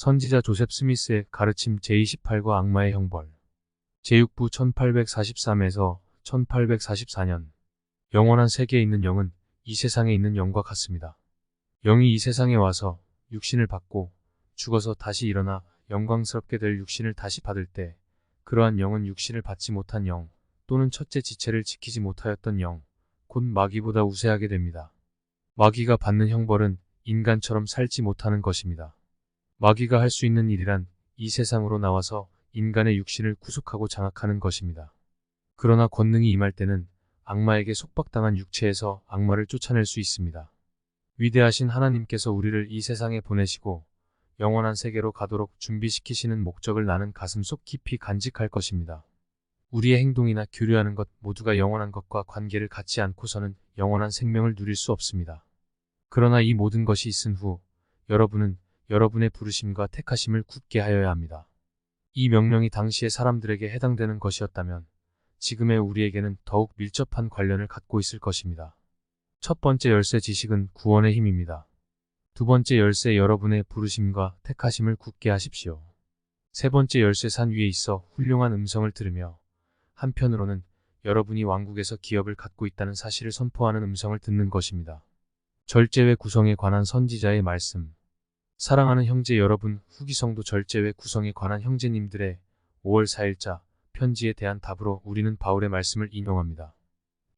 선지자 조셉 스미스의 가르침 제28과 악마의 형벌. 제6부 1843에서 1844년. 영원한 세계에 있는 영은 이 세상에 있는 영과 같습니다. 영이 이 세상에 와서 육신을 받고 죽어서 다시 일어나 영광스럽게 될 육신을 다시 받을 때 그러한 영은 육신을 받지 못한 영 또는 첫째 지체를 지키지 못하였던 영, 곧 마귀보다 우세하게 됩니다. 마귀가 받는 형벌은 인간처럼 살지 못하는 것입니다. 마귀가 할 수 있는 일이란 이 세상으로 나와서 인간의 육신을 구속하고 장악하는 것입니다. 그러나 권능이 임할 때는 악마에게 속박당한 육체에서 악마를 쫓아낼 수 있습니다. 위대하신 하나님께서 우리를 이 세상에 보내시고 영원한 세계로 가도록 준비시키시는 목적을 나는 가슴속 깊이 간직할 것입니다. 우리의 행동이나 교류하는 것 모두가 영원한 것과 관계를 갖지 않고서는 영원한 생명을 누릴 수 없습니다. 그러나 이 모든 것이 있은 후 여러분은 여러분의 부르심과 택하심을 굳게 하여야 합니다. 이 명령이 당시의 사람들에게 해당되는 것이었다면 지금의 우리에게는 더욱 밀접한 관련을 갖고 있을 것입니다. 첫 번째 열쇠 지식은 구원의 힘입니다. 두 번째 열쇠 여러분의 부르심과 택하심을 굳게 하십시오. 세 번째 열쇠 산 위에 있어 훌륭한 음성을 들으며 한편으로는 여러분이 왕국에서 기업을 갖고 있다는 사실을 선포하는 음성을 듣는 것입니다. 절제회 구성에 관한 선지자의 말씀. 사랑하는 형제 여러분, 후기성도 절제회 구성에 관한 형제님들의 5월 4일자 편지에 대한 답으로 우리는 바울의 말씀을 인용합니다.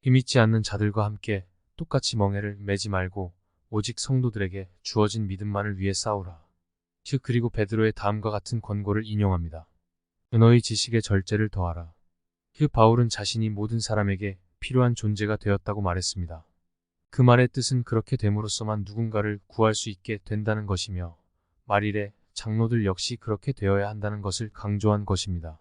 힘있지 않는 자들과 함께 똑같이 멍에를 매지 말고 오직 성도들에게 주어진 믿음만을 위해 싸우라. 그리고 베드로의 다음과 같은 권고를 인용합니다. 너희 지식의 절제를 더하라. 바울은 자신이 모든 사람에게 필요한 존재가 되었다고 말했습니다. 그 말의 뜻은 그렇게 됨으로써만 누군가를 구할 수 있게 된다는 것이며 말일에 장로들 역시 그렇게 되어야 한다는 것을 강조한 것입니다.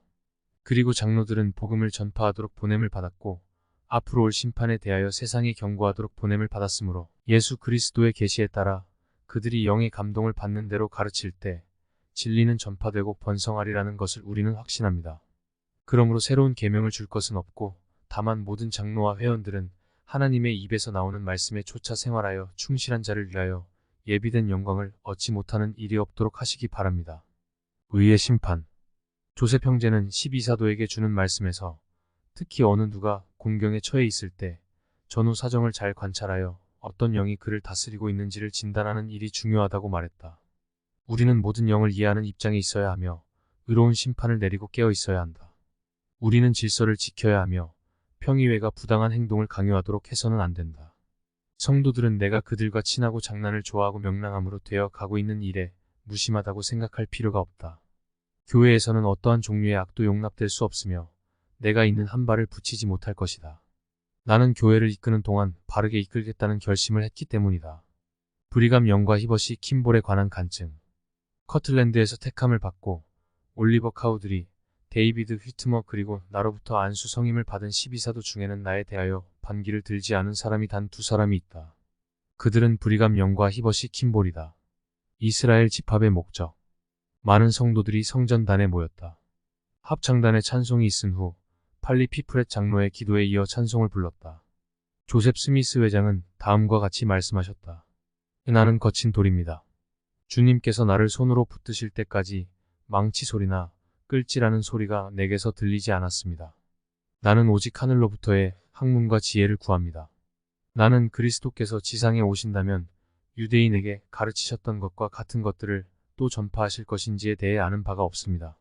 그리고 장로들은 복음을 전파하도록 보냄을 받았고 앞으로 올 심판에 대하여 세상에 경고하도록 보냄을 받았으므로 예수 그리스도의 계시에 따라 그들이 영의 감동을 받는 대로 가르칠 때 진리는 전파되고 번성하리라는 것을 우리는 확신합니다. 그러므로 새로운 계명을 줄 것은 없고 다만 모든 장로와 회원들은 하나님의 입에서 나오는 말씀에 쫓아 생활하여 충실한 자를 위하여 예비된 영광을 얻지 못하는 일이 없도록 하시기 바랍니다. 의의 심판. 조셉 형제는 12사도에게 주는 말씀에서 특히 어느 누가 공경에 처해 있을 때 전후 사정을 잘 관찰하여 어떤 영이 그를 다스리고 있는지를 진단하는 일이 중요하다고 말했다. 우리는 모든 영을 이해하는 입장에 있어야 하며 의로운 심판을 내리고 깨어 있어야 한다. 우리는 질서를 지켜야 하며 평의회가 부당한 행동을 강요하도록 해서는 안 된다. 성도들은 내가 그들과 친하고 장난을 좋아하고 명랑함으로 되어 가고 있는 일에 무심하다고 생각할 필요가 없다. 교회에서는 어떠한 종류의 악도 용납될 수 없으며 내가 있는 한 발을 붙이지 못할 것이다. 나는 교회를 이끄는 동안 바르게 이끌겠다는 결심을 했기 때문이다. 브리감 영과 히버시 킴볼에 관한 간증. 커틀랜드에서 택함을 받고 올리버 카우드리, 데이비드 휘트머 그리고 나로부터 안수 성임을 받은 12사도 중에는 나에 대하여 반기를 들지 않은 사람이 단 2사람이 있다. 그들은 브리감 영과 히버시 킴볼이다. 이스라엘 집합의 목적. 많은 성도들이 성전단에 모였다. 합창단의 찬송이 있은 후 팔리 피프렛 장로의 기도에 이어 찬송을 불렀다. 조셉 스미스 회장은 다음과 같이 말씀하셨다. 나는 거친 돌입니다. 주님께서 나를 손으로 붙드실 때까지 망치 소리나 끌지라는 소리가 내게서 들리지 않았습니다. 나는 오직 하늘로부터의 학문과 지혜를 구합니다. 나는 그리스도께서 지상에 오신다면 유대인에게 가르치셨던 것과 같은 것들을 또 전파하실 것인지에 대해 아는 바가 없습니다.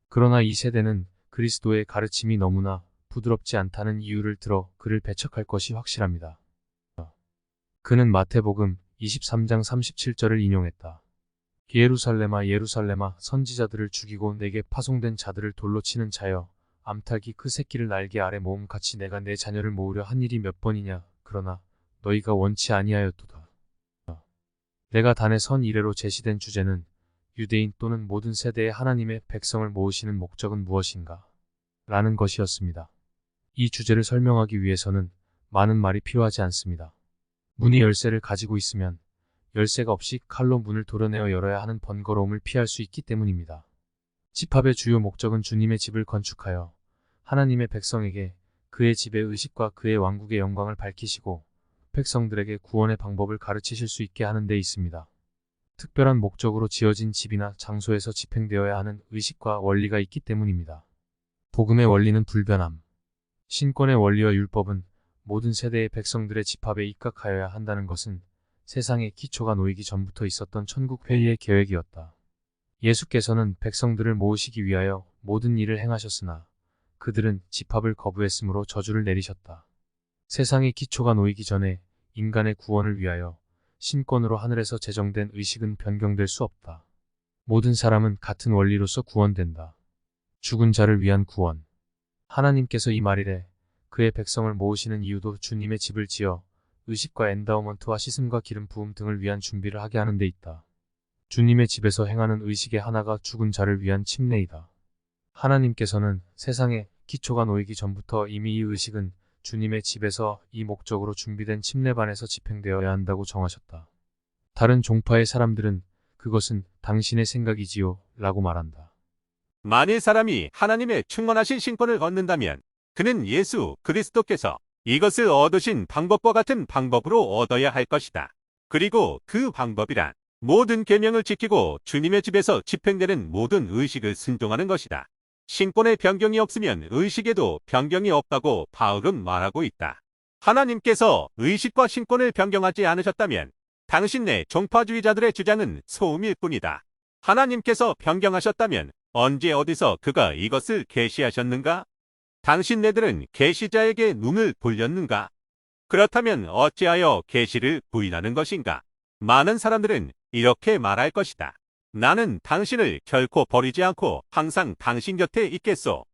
그러나 이 세대는 그리스도의 가르침이 너무나 부드럽지 않다는 이유를 들어 그를 배척할 것이 확실합니다. 그는 마태복음 23장 37절을 인용했다. 예루살렘아 예루살렘아 선지자들을 죽이고 내게 파송된 자들을 돌로 치는 자여 암탉이 그 새끼를 날개 아래 모음같이 내가 내 자녀를 모으려 한 일이 몇 번이냐 그러나 너희가 원치 아니하였도다. 내가 단에 선 이래로 제시된 주제는 유대인 또는 모든 세대의 하나님의 백성을 모으시는 목적은 무엇인가? 라는 것이었습니다. 이 주제를 설명하기 위해서는 많은 말이 필요하지 않습니다. 문이 열쇠를 가지고 있으면 열쇠가 없이 칼로 문을 도려내어 열어야 하는 번거로움을 피할 수 있기 때문입니다. 집합의 주요 목적은 주님의 집을 건축하여 하나님의 백성에게 그의 집의 의식과 그의 왕국의 영광을 밝히시고 백성들에게 구원의 방법을 가르치실 수 있게 하는 데 있습니다. 특별한 목적으로 지어진 집이나 장소에서 집행되어야 하는 의식과 원리가 있기 때문입니다. 복음의 원리는 불변함. 신권의 원리와 율법은 모든 세대의 백성들의 집합에 입각하여야 한다는 것은 세상의 기초가 놓이기 전부터 있었던 천국 회의의 계획이었다. 예수께서는 백성들을 모으시기 위하여 모든 일을 행하셨으나 그들은 집합을 거부했으므로 저주를 내리셨다. 세상의 기초가 놓이기 전에 인간의 구원을 위하여 신권으로 하늘에서 제정된 의식은 변경될 수 없다. 모든 사람은 같은 원리로서 구원된다. 죽은 자를 위한 구원. 하나님께서 이 말일에 그의 백성을 모으시는 이유도 주님의 집을 지어 의식과 엔다우먼트와 씻음과 기름 부음 등을 위한 준비를 하게 하는 데 있다. 주님의 집에서 행하는 의식의 하나가 죽은 자를 위한 침례이다. 하나님께서는 세상에 기초가 놓이기 전부터 이미 이 의식은 주님의 집에서 이 목적으로 준비된 침례반에서 집행되어야 한다고 정하셨다. 다른 종파의 사람들은 그것은 당신의 생각이지요 라고 말한다. 만일 사람이 하나님의 충만하신 신권을 얻는다면 그는 예수 그리스도께서 이것을 얻으신 방법과 같은 방법으로 얻어야 할 것이다. 그리고 그 방법이란 모든 계명을 지키고 주님의 집에서 집행되는 모든 의식을 순종하는 것이다. 신권의 변경이 없으면 의식에도 변경이 없다고 바울은 말하고 있다. 하나님께서 의식과 신권을 변경하지 않으셨다면 당신네 종파주의자들의 주장은 소음일 뿐이다. 하나님께서 변경하셨다면 언제 어디서 그가 이것을 계시하셨는가? 당신네들은 계시자에게 눈을 돌렸는가? 그렇다면 어찌하여 계시를 부인하는 것인가? 많은 사람들은 이렇게 말할 것이다. 나는 당신을 결코 버리지 않고 항상 당신 곁에 있겠소.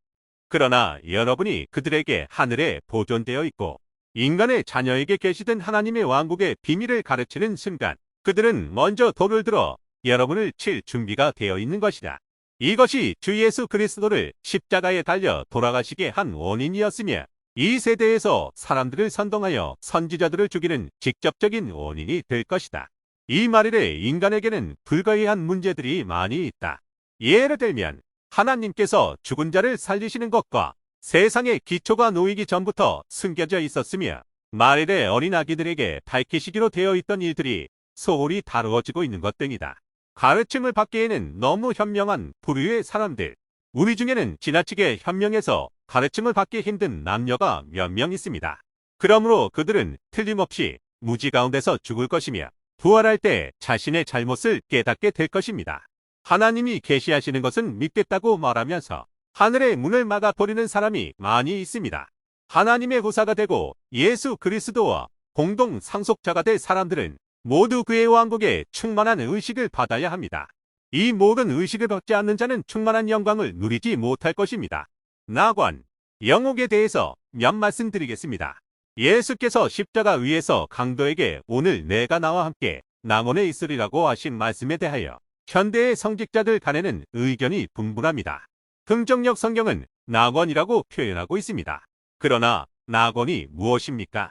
그러나 여러분이 그들에게 하늘에 보존되어 있고 인간의 자녀에게 계시된 하나님의 왕국의 비밀을 가르치는 순간 그들은 먼저 돌을 들어 여러분을 칠 준비가 되어 있는 것이다. 이것이 주 예수 그리스도를 십자가에 달려 돌아가시게 한 원인이었으며 이 세대에서 사람들을 선동하여 선지자들을 죽이는 직접적인 원인이 될 것이다. 이 말일에 인간에게는 불가이한 문제들이 많이 있다. 예를 들면 하나님께서 죽은 자를 살리시는 것과 세상의 기초가 놓이기 전부터 숨겨져 있었으며 말일에 어린 아기들에게 밝히시기로 되어 있던 일들이 소홀히 다루어지고 있는 것 등이다. 가르침을 받기에는 너무 현명한 부류의 사람들, 우리 중에는 지나치게 현명해서 가르침을 받기 힘든 남녀가 몇 명 있습니다. 그러므로 그들은 틀림없이 무지 가운데서 죽을 것이며 부활할 때 자신의 잘못을 깨닫게 될 것입니다. 하나님이 계시하시는 것은 믿겠다고 말하면서 하늘의 문을 막아버리는 사람이 많이 있습니다. 하나님의 후사가 되고 예수 그리스도와 공동 상속자가 될 사람들은 모두 그의 왕국에 충만한 의식을 받아야 합니다. 이 모든 의식을 받지 않는 자는 충만한 영광을 누리지 못할 것입니다. 낙원, 영옥에 대해서 몇 말씀 드리겠습니다. 예수께서 십자가 위에서 강도에게 오늘 내가 나와 함께 낙원에 있으리라고 하신 말씀에 대하여 현대의 성직자들 간에는 의견이 분분합니다. 흥정역 성경은 낙원이라고 표현하고 있습니다. 그러나 낙원이 무엇입니까?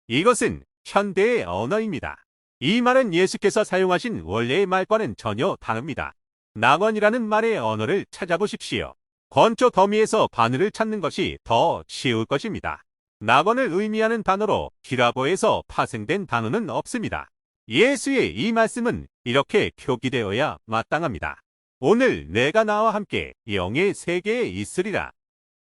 이것은 현대의 언어입니다. 이 말은 예수께서 사용하신 원래의 말과는 전혀 다릅니다. 낙원이라는 말의 언어를 찾아보십시오. 건초 더미에서 바늘을 찾는 것이 더 쉬울 것입니다. 낙원을 의미하는 단어로 히라보에서 파생된 단어는 없습니다. 예수의 이 말씀은 이렇게 표기되어야 마땅합니다. 오늘 내가 나와 함께 영의 세계에 있으리라.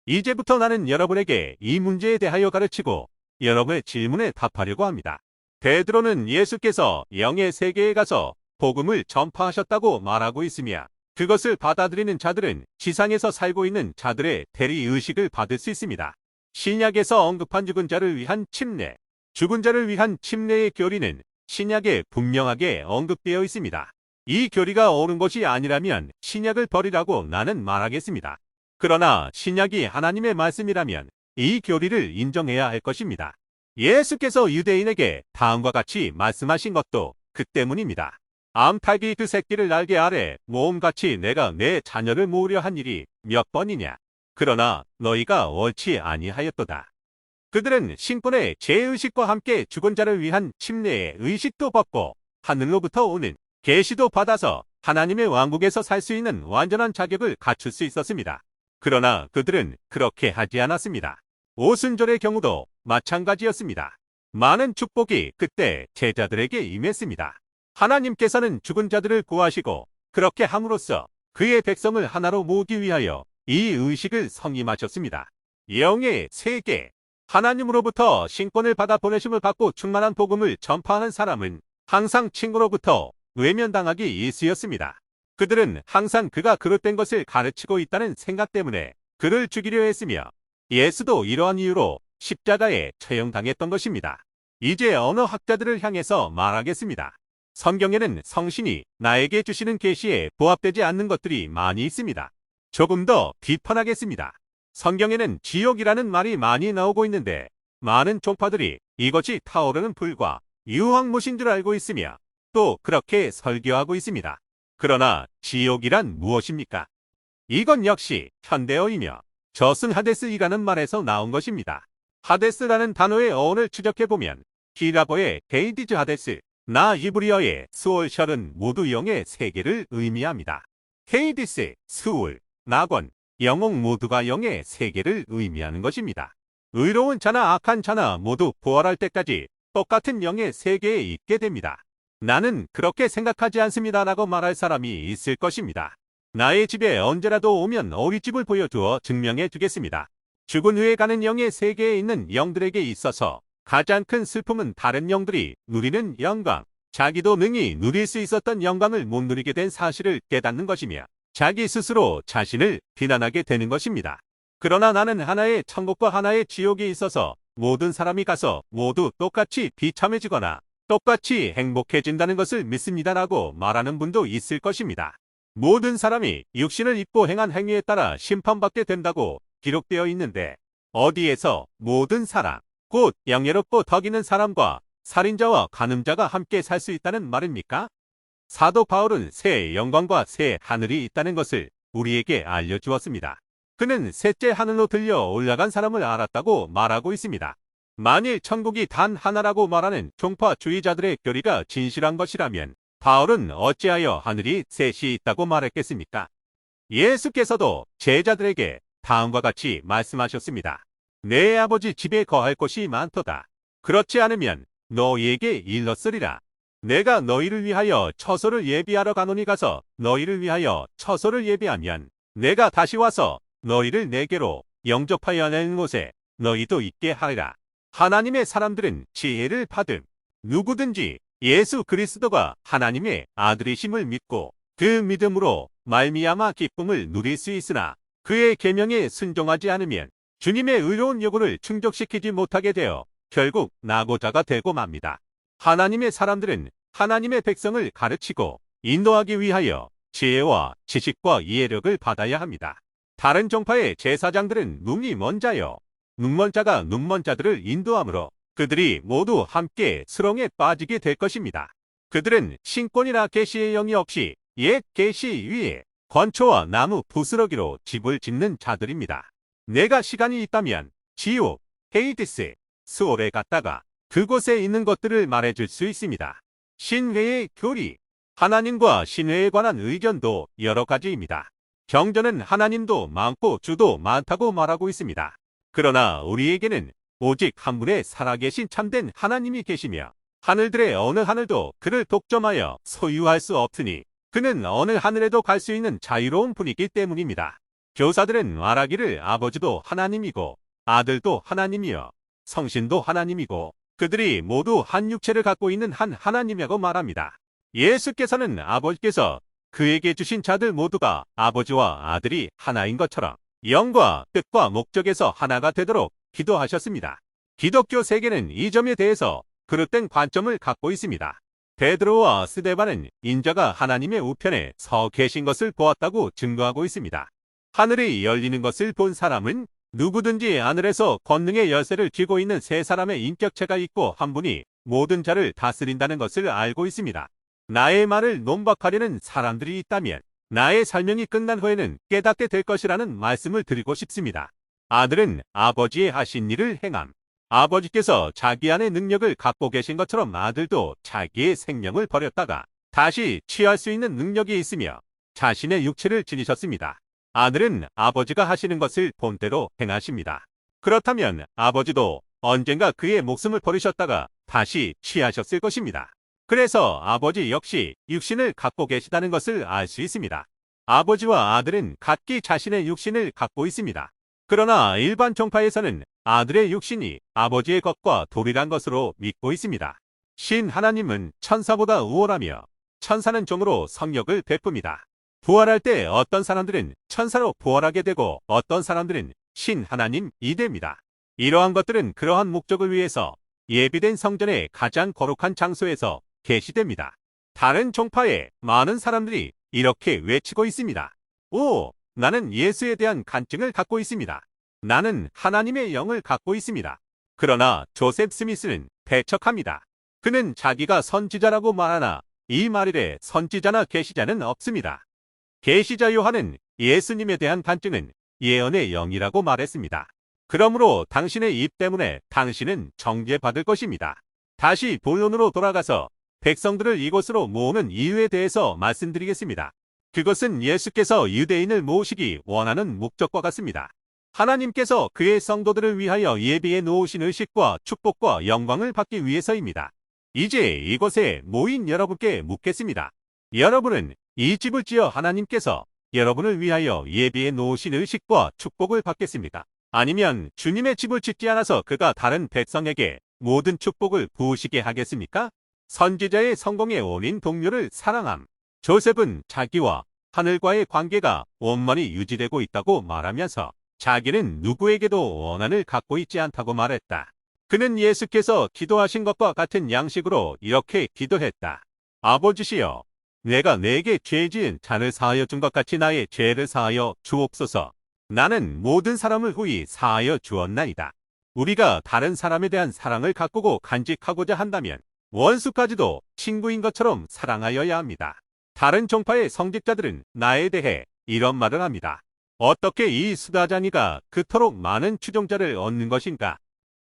이제부터 나는 여러분에게 이 문제에 대하여 가르치고 여러분의 질문에 답하려고 합니다. 베드로는 예수께서 영의 세계에 가서 복음을 전파하셨다고 말하고 있으며 그것을 받아들이는 자들은 지상에서 살고 있는 자들의 대리의식을 받을 수 있습니다. 신약에서 언급한 죽은 자를 위한 침례, 죽은 자를 위한 침례의 교리는 신약에 분명하게 언급되어 있습니다. 이 교리가 옳은 것이 아니라면 신약을 버리라고 나는 말하겠습니다. 그러나 신약이 하나님의 말씀이라면 이 교리를 인정해야 할 것입니다. 예수께서 유대인에게 다음과 같이 말씀하신 것도 그 때문입니다. 암탉이 그 새끼를 날개 아래 모음같이 내가 내 자녀를 모으려 한 일이 몇 번이냐. 그러나 너희가 옳지 아니하였도다. 그들은 신권의 죄의식과 함께 죽은 자를 위한 침례의 의식도 받고 하늘로부터 오는 계시도 받아서 하나님의 왕국에서 살 수 있는 완전한 자격을 갖출 수 있었습니다. 그러나 그들은 그렇게 하지 않았습니다. 오순절의 경우도 마찬가지였습니다. 많은 축복이 그때 제자들에게 임했습니다. 하나님께서는 죽은 자들을 구하시고 그렇게 함으로써 그의 백성을 하나로 모으기 위하여 이 의식을 성임하셨습니다. 영의 세계. 하나님으로부터 신권을 받아 보내심을 받고 충만한 복음을 전파하는 사람은 항상 친구로부터 외면당하기 일쑤였습니다. 그들은 항상 그가 그릇된 것을 가르치고 있다는 생각 때문에 그를 죽이려 했으며 예수도 이러한 이유로 십자가에 처형당했던 것입니다. 이제 언어 학자들을 향해서 말하겠습니다. 성경에는 성신이 나에게 주시는 계시에 부합되지 않는 것들이 많이 있습니다. 조금 더 비판하겠습니다. 성경에는 지옥이라는 말이 많이 나오고 있는데 많은 종파들이 이것이 타오르는 불과 유황못인 줄 알고 있으며 또 그렇게 설교하고 있습니다. 그러나 지옥이란 무엇입니까? 이건 역시 현대어이며 저승 하데스이라는 말에서 나온 것입니다. 하데스라는 단어의 어원을 추적해보면 히라보의 헤이디즈 하데스, 나 이브리어의 수올셜은 모두 영의 세계를 의미합니다. 헤이디스, 수올, 낙원, 영혼 모두가 영의 세계를 의미하는 것입니다. 의로운 자나 악한 자나 모두 부활할 때까지 똑같은 영의 세계에 있게 됩니다. 나는 그렇게 생각하지 않습니다라고 말할 사람이 있을 것입니다. 나의 집에 언제라도 오면 어릿집을 보여주어 증명해 주겠습니다. 죽은 후에 가는 영의 세계에 있는 영들에게 있어서 가장 큰 슬픔은 다른 영들이 누리는 영광, 자기도 능히 누릴 수 있었던 영광을 못 누리게 된 사실을 깨닫는 것이며 자기 스스로 자신을 비난하게 되는 것입니다. 그러나 나는 하나의 천국과 하나의 지옥이 있어서 모든 사람이 가서 모두 똑같이 비참해지거나 똑같이 행복해진다는 것을 믿습니다라고 말하는 분도 있을 것입니다. 모든 사람이 육신을 입고 행한 행위에 따라 심판받게 된다고 기록되어 있는데 어디에서 모든 사람, 곧 영예롭고 덕 있는 사람과 살인자와 간음자가 함께 살 수 있다는 말입니까? 사도 바울은 새 영광과 새 하늘이 있다는 것을 우리에게 알려주었습니다. 그는 셋째 하늘로 들려 올라간 사람을 알았다고 말하고 있습니다. 만일 천국이 단 하나라고 말하는 종파주의자들의 교리가 진실한 것이라면 바울은 어찌하여 하늘이 셋이 있다고 말했겠습니까? 예수께서도 제자들에게 다음과 같이 말씀하셨습니다. 내 아버지 집에 거할 곳이 많도다. 그렇지 않으면 너희에게 일렀으리라. 내가 너희를 위하여 처소를 예비하러 가노니 가서 너희를 위하여 처소를 예비하면 내가 다시 와서 너희를 내게로 영접하여 내는 곳에 너희도 있게 하리라. 하나님의 사람들은 지혜를 받음. 누구든지 예수 그리스도가 하나님의 아들이심을 믿고 그 믿음으로 말미암아 기쁨을 누릴 수 있으나 그의 계명에 순종하지 않으면 주님의 의로운 요구를 충족시키지 못하게 되어 결국 낙오자가 되고 맙니다. 하나님의 사람들은 하나님의 백성을 가르치고 인도하기 위하여 지혜와 지식과 이해력을 받아야 합니다. 다른 종파의 제사장들은 눈이 먼 자요. 눈먼 자가 눈먼 자들을 인도하므로 그들이 모두 함께 수렁에 빠지게 될 것입니다. 그들은 신권이나 계시의 영이 없이 옛 계시 위에 건초와 나무 부스러기로 집을 짓는 자들입니다. 내가 시간이 있다면 지옥, 헤이디스, 스올에 갔다가 그곳에 있는 것들을 말해줄 수 있습니다. 신회의 교리, 하나님과 신회에 관한 의견도 여러 가지입니다. 경전은 하나님도 많고 주도 많다고 말하고 있습니다. 그러나 우리에게는 오직 한 분의 살아계신 참된 하나님이 계시며 하늘들의 어느 하늘도 그를 독점하여 소유할 수 없으니 그는 어느 하늘에도 갈 수 있는 자유로운 분이기 때문입니다. 교사들은 말하기를 아버지도 하나님이고 아들도 하나님이요 성신도 하나님이고 그들이 모두 한 육체를 갖고 있는 한 하나님이라고 말합니다. 예수께서는 아버지께서 그에게 주신 자들 모두가 아버지와 아들이 하나인 것처럼 영과 뜻과 목적에서 하나가 되도록 기도하셨습니다. 기독교 세계는 이 점에 대해서 그릇된 관점을 갖고 있습니다. 베드로와 스데반은 인자가 하나님의 우편에 서 계신 것을 보았다고 증거하고 있습니다. 하늘이 열리는 것을 본 사람은 누구든지 하늘에서 권능의 열쇠를 쥐고 있는 세 사람의 인격체가 있고 한 분이 모든 자를 다스린다는 것을 알고 있습니다. 나의 말을 논박하려는 사람들이 있다면 나의 설명이 끝난 후에는 깨닫게 될 것이라는 말씀을 드리고 싶습니다. 아들은 아버지의 하신 일을 행함. 아버지께서 자기 안의 능력을 갖고 계신 것처럼 아들도 자기의 생명을 버렸다가 다시 취할 수 있는 능력이 있으며 자신의 육체를 지니셨습니다. 아들은 아버지가 하시는 것을 본대로 행하십니다. 그렇다면 아버지도 언젠가 그의 목숨을 버리셨다가 다시 취하셨을 것입니다. 그래서 아버지 역시 육신을 갖고 계시다는 것을 알 수 있습니다. 아버지와 아들은 각기 자신의 육신을 갖고 있습니다. 그러나 일반 종파에서는 아들의 육신이 아버지의 것과 동일한 것으로 믿고 있습니다. 신 하나님은 천사보다 우월하며 천사는 종으로 성력을 베풉니다. 부활할 때 어떤 사람들은 천사로 부활하게 되고 어떤 사람들은 신 하나님이 됩니다. 이러한 것들은 그러한 목적을 위해서 예비된 성전의 가장 거룩한 장소에서 계시됩니다. 다른 종파의 많은 사람들이 이렇게 외치고 있습니다. 오, 나는 예수에 대한 간증을 갖고 있습니다. 나는 하나님의 영을 갖고 있습니다. 그러나 조셉 스미스는 배척합니다. 그는 자기가 선지자라고 말하나 이 말일에 선지자나 계시자는 없습니다. 계시자 요한은 예수님에 대한 간증은 예언의 영이라고 말했습니다. 그러므로 당신의 입 때문에 당신은 정죄받을 것입니다. 다시 본론으로 돌아가서 백성들을 이곳으로 모으는 이유에 대해서 말씀드리겠습니다. 그것은 예수께서 유대인을 모으시기 원하는 목적과 같습니다. 하나님께서 그의 성도들을 위하여 예비해 놓으신 의식과 축복과 영광을 받기 위해서입니다. 이제 이곳에 모인 여러분께 묻겠습니다. 여러분은 이 집을 지어 하나님께서 여러분을 위하여 예비해 놓으신 의식과 축복을 받겠습니까? 아니면 주님의 집을 짓지 않아서 그가 다른 백성에게 모든 축복을 부으시게 하겠습니까? 선지자의 성공의 원인 동료를 사랑함. 조셉은 자기와 하늘과의 관계가 원만히 유지되고 있다고 말하면서 자기는 누구에게도 원한을 갖고 있지 않다고 말했다. 그는 예수께서 기도하신 것과 같은 양식으로 이렇게 기도했다. 아버지시여, 내가 내게 죄 지은 잔을 사하여 준 것 같이 나의 죄를 사하여 주옵소서. 나는 모든 사람을 후히 사하여 주었나이다. 우리가 다른 사람에 대한 사랑을 가꾸고 간직하고자 한다면 원수까지도 친구인 것처럼 사랑하여야 합니다. 다른 종파의 성직자들은 나에 대해 이런 말을 합니다. 어떻게 이 수다장이가 그토록 많은 추종자를 얻는 것인가?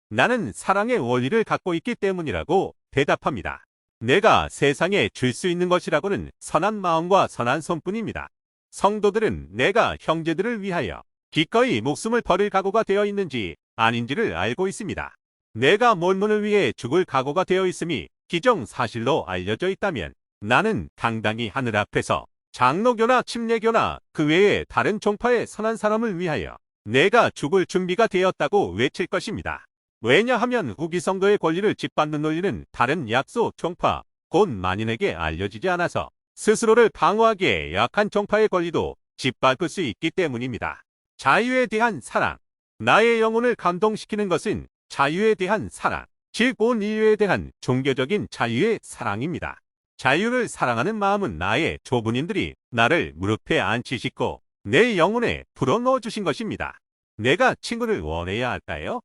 나는 사랑의 원리를 갖고 있기 때문이라고 대답합니다. 내가 세상에 줄 수 있는 것이라고는 선한 마음과 선한 손뿐입니다. 성도들은 내가 형제들을 위하여 기꺼이 목숨을 버릴 각오가 되어 있는지 아닌지를 알고 있습니다. 내가 몰몬을 위해 죽을 각오가 되어 있음이 기정사실로 알려져 있다면 나는 당당히 하늘 앞에서 장로교나 침례교나 그 외의 다른 종파의 선한 사람을 위하여 내가 죽을 준비가 되었다고 외칠 것입니다. 왜냐하면 후기 성도의 권리를 짓밟는 논리는 다른 약소 종파, 곧 만인에게 알려지지 않아서 스스로를 방어하기에 약한 종파의 권리도 짓밟을 수 있기 때문입니다. 자유에 대한 사랑. 나의 영혼을 감동시키는 것은 자유에 대한 사랑, 즉 온 인류에 대한 종교적인 자유의 사랑입니다. 자유를 사랑하는 마음은 나의 조부님들이 나를 무릎에 앉히시고 내 영혼에 불어넣어 주신 것입니다. 내가 친구를 원해야 할까요?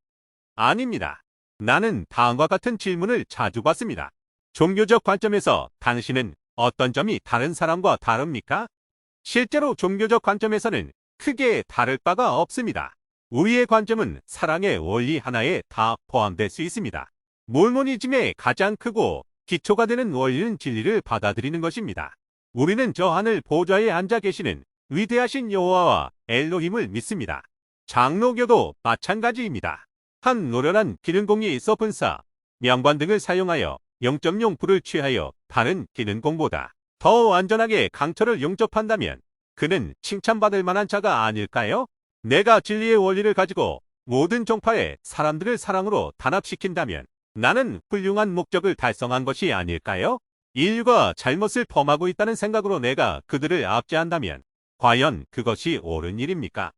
아닙니다. 나는 다음과 같은 질문을 자주 받습니다. 종교적 관점에서 당신은 어떤 점이 다른 사람과 다릅니까? 실제로 종교적 관점에서는 크게 다를 바가 없습니다. 우리의 관점은 사랑의 원리 하나에 다 포함될 수 있습니다. 몰모니즘의 가장 크고 기초가 되는 원리는 진리를 받아들이는 것입니다. 우리는 저 하늘 보좌에 앉아 계시는 위대하신 여호와와 엘로힘을 믿습니다. 장로교도 마찬가지입니다. 한 노련한 기능공이 있어 분사, 명관 등을 사용하여 0.0 불을 취하여 다른 기능공보다 더 안전하게 강철을 용접한다면 그는 칭찬받을 만한 자가 아닐까요? 내가 진리의 원리를 가지고 모든 종파의 사람들을 사랑으로 단합시킨다면 나는 훌륭한 목적을 달성한 것이 아닐까요? 인류가 잘못을 범하고 있다는 생각으로 내가 그들을 압제한다면 과연 그것이 옳은 일입니까?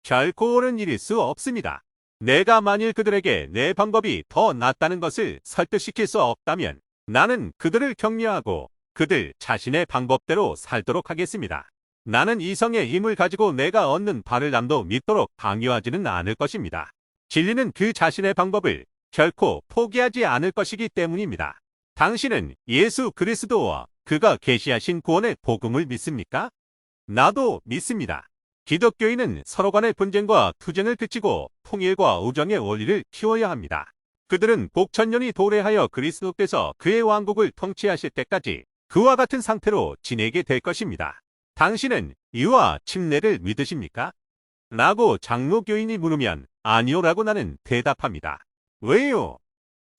결코 옳은 일일 수 없습니다. 내가 만일 그들에게 내 방법이 더 낫다는 것을 설득시킬 수 없다면 나는 그들을 격려하고 그들 자신의 방법대로 살도록 하겠습니다. 나는 이성의 힘을 가지고 내가 얻는 바를 남도 믿도록 강요하지는 않을 것입니다. 진리는 그 자신의 방법을 결코 포기하지 않을 것이기 때문입니다. 당신은 예수 그리스도와 그가 계시하신 구원의 복음을 믿습니까? 나도 믿습니다. 기독교인은 서로 간의 분쟁과 투쟁을 그치고 통일과 우정의 원리를 키워야 합니다. 그들은 복천년이 도래하여 그리스도께서 그의 왕국을 통치하실 때까지 그와 같은 상태로 지내게 될 것입니다. 당신은 유아 침례를 믿으십니까? 라고 장로교인이 물으면 아니요라고 나는 대답합니다. 왜요?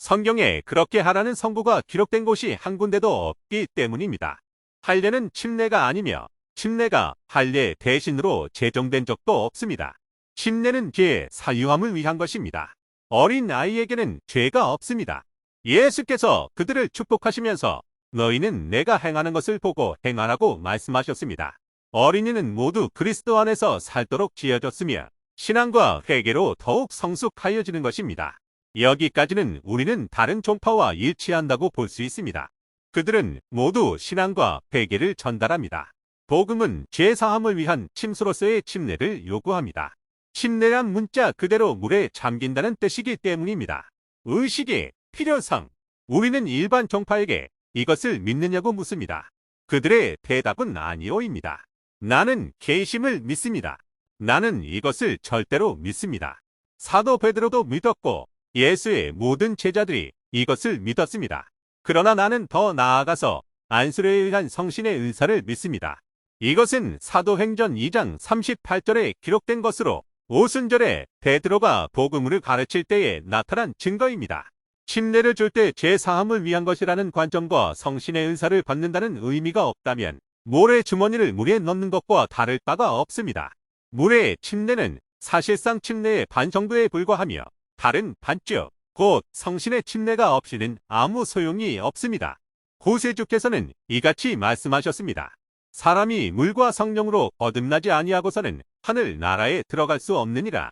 성경에 그렇게 하라는 선고가 기록된 곳이 한 군데도 없기 때문입니다. 할례는 침례가 아니며 침례가 할례 대신으로 제정된 적도 없습니다. 침례는 죄의 사유함을 위한 것입니다. 어린 아이에게는 죄가 없습니다. 예수께서 그들을 축복하시면서 너희는 내가 행하는 것을 보고 행하라고 말씀하셨습니다. 어린이는 모두 그리스도 안에서 살도록 지어졌으며 신앙과 회개로 더욱 성숙하여지는 것입니다. 여기까지는 우리는 다른 종파와 일치한다고 볼 수 있습니다. 그들은 모두 신앙과 회개를 전달합니다. 복음은 죄사함을 위한 침수로서의 침례를 요구합니다. 침례란 문자 그대로 물에 잠긴다는 뜻이기 때문입니다. 의식의 필요성. 우리는 일반 종파에게 이것을 믿느냐고 묻습니다. 그들의 대답은 아니오입니다. 나는 계심을 믿습니다. 나는 이것을 절대로 믿습니다. 사도 베드로도 믿었고 예수의 모든 제자들이 이것을 믿었습니다. 그러나 나는 더 나아가서 안수료에 의한 성신의 의사를 믿습니다. 이것은 사도행전 2장 38절에 기록된 것으로 오순절에 베드로가 복음을 가르칠 때에 나타난 증거입니다. 침례를 줄 때 죄사함을 위한 것이라는 관점과 성신의 은사를 받는다는 의미가 없다면 모래 주머니를 물에 넣는 것과 다를 바가 없습니다. 물의 침례는 사실상 침례의 반 정도에 불과하며 다른 반쪽, 곧 성신의 침례가 없이는 아무 소용이 없습니다. 구세주께서는 이같이 말씀하셨습니다. 사람이 물과 성령으로 거듭나지 아니하고서는 하늘 나라에 들어갈 수 없느니라.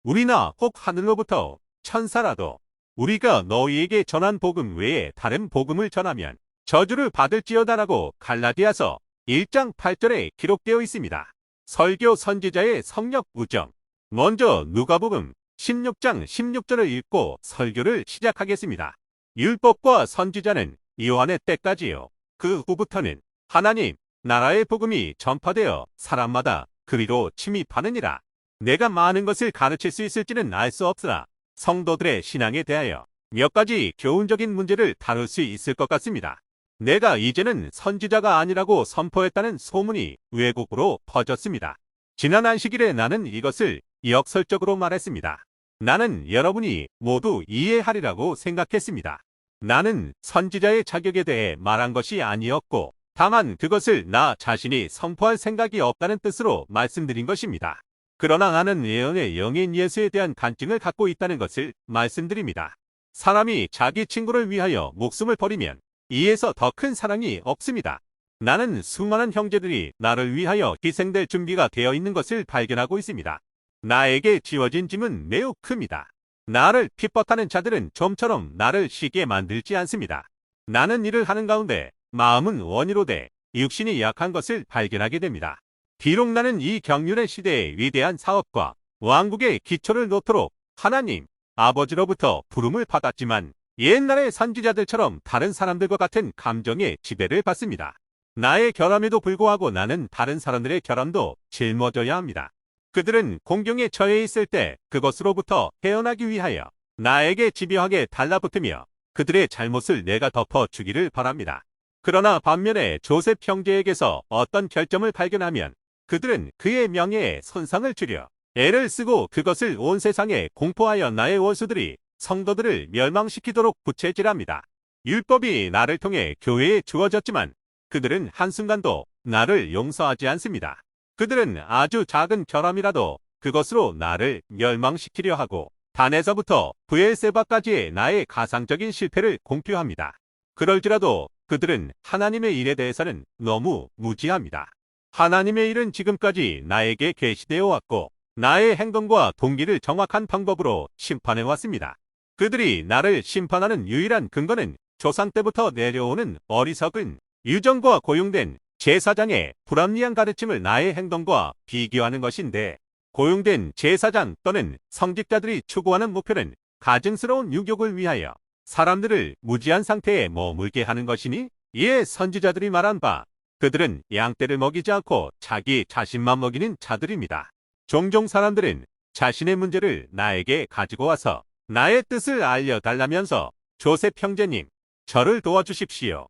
우리나 혹 하늘로부터 천사라도 우리가 너희에게 전한 복음 외에 다른 복음을 전하면 저주를 받을지어다라고 갈라디아서 1장 8절에 기록되어 있습니다. 설교 선지자의 성역 우정. 먼저 누가복음 16장 16절을 읽고 설교를 시작하겠습니다. 율법과 선지자는 요한의 때까지요. 그 후부터는 하나님 나라의 복음이 전파되어 사람마다 그리로 침입하느니라. 내가 많은 것을 가르칠 수 있을지는 알 수 없으나 성도들의 신앙에 대하여 몇 가지 교훈적인 문제를 다룰 수 있을 것 같습니다. 내가 이제는 선지자가 아니라고 선포했다는 소문이 외국으로 퍼졌습니다. 지난 안식일에 나는 이것을 역설적으로 말했습니다. 나는 여러분이 모두 이해하리라고 생각했습니다. 나는 선지자의 자격에 대해 말한 것이 아니었고 다만 그것을 나 자신이 선포할 생각이 없다는 뜻으로 말씀드린 것입니다. 그러나 나는 예언의 영인 예수에 대한 간증을 갖고 있다는 것을 말씀드립니다. 사람이 자기 친구를 위하여 목숨을 버리면 이에서 더 큰 사랑이 없습니다. 나는 수많은 형제들이 나를 위하여 희생될 준비가 되어 있는 것을 발견하고 있습니다. 나에게 지워진 짐은 매우 큽니다. 나를 핍박하는 자들은 좀처럼 나를 쉬게 만들지 않습니다. 나는 일을 하는 가운데 마음은 원이로 돼 육신이 약한 것을 발견하게 됩니다. 비록 나는 이 경륜의 시대의 위대한 사업과 왕국의 기초를 놓도록 하나님 아버지로부터 부름을 받았지만 옛날의 선지자들처럼 다른 사람들과 같은 감정의 지배를 받습니다. 나의 결함에도 불구하고 나는 다른 사람들의 결함도 짊어져야 합니다. 그들은 공경에 처해 있을 때 그것으로부터 헤어나기 위하여 나에게 집요하게 달라붙으며 그들의 잘못을 내가 덮어주기를 바랍니다. 그러나 반면에 조셉 형제에게서 어떤 결점을 발견하면 그들은 그의 명예에 손상을 주려 애를 쓰고 그것을 온 세상에 공포하여 나의 원수들이 성도들을 멸망시키도록 부채질합니다. 율법이 나를 통해 교회에 주어졌지만 그들은 한순간도 나를 용서하지 않습니다. 그들은 아주 작은 결함이라도 그것으로 나를 멸망시키려 하고 단에서부터 브엘세바까지의 나의 가상적인 실패를 공표합니다. 그럴지라도 그들은 하나님의 일에 대해서는 너무 무지합니다. 하나님의 일은 지금까지 나에게 계시되어 왔고 나의 행동과 동기를 정확한 방법으로 심판해 왔습니다. 그들이 나를 심판하는 유일한 근거는 조상 때부터 내려오는 어리석은 유정과 고용된 제사장의 불합리한 가르침을 나의 행동과 비교하는 것인데 고용된 제사장 또는 성직자들이 추구하는 목표는 가증스러운 유욕을 위하여 사람들을 무지한 상태에 머물게 하는 것이니 이에 선지자들이 말한 바 그들은 양떼를 먹이지 않고 자기 자신만 먹이는 자들입니다. 종종 사람들은 자신의 문제를 나에게 가지고 와서 나의 뜻을 알려달라면서 조셉 형제님, 저를 도와주십시오.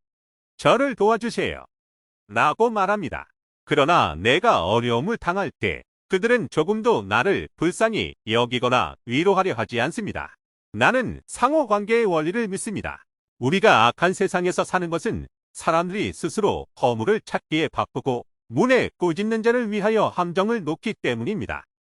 저를 도와주세요. 라고 말합니다. 그러나 내가 어려움을 당할 때 그들은 조금도 나를 불쌍히 여기거나 위로하려 하지 않습니다. 나는 상호관계의 원리를 믿습니다. 우리가 악한 세상에서 사는 것은 사람들이 스스로 허물을 찾기에 바쁘고 문에 꼬집는 자를 위하여 함정을 놓기 때문입니다.